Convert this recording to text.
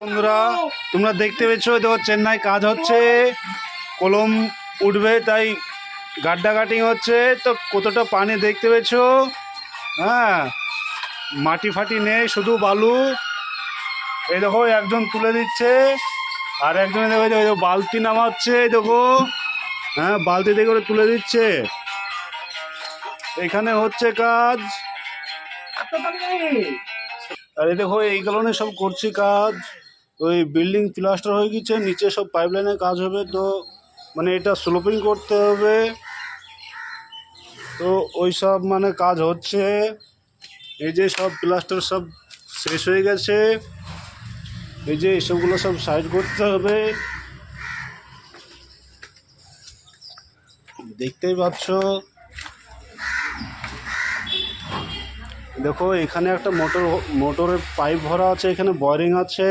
বন্ধুরা তোমরা দেখতে পেয়েছো, দেখো চেন্নাই কাজ হচ্ছে, কলম উঠবে তাই গাড্ডা কাটিং হচ্ছে। তো কতটা পানি দেখতে পেয়েছো, হ্যাঁ মাটি ফাটি নেই, শুধু বালু। এই দেখো একজন তুলে দিচ্ছে আর একজনে দেখো দেখো বালতি নামাচ্ছে, দেখো হ্যাঁ বালতি দিয়ে করে তুলে দিচ্ছে। এখানে হচ্ছে কাজ, আর এই দেখো এই কারণে সব করছি কাজ। ওই বিল্ডিং প্লাস্টার হয়ে গেছে, নিচে সব পাইপলাইনে কাজ হবে, তো মানে এটা স্লোপিং করতে হবে, তো ওই সব মানে কাজ হচ্ছে। এই যে সব প্লাস্টার সব শেষ হয়ে গেছে, এই যে এসবগুলো সব সাইড করতে হবে, দেখতেই পাচ্ছ। দেখো এখানে একটা মোটরের পাইপ ভরা আছে, এখানে বয়ারিং আছে।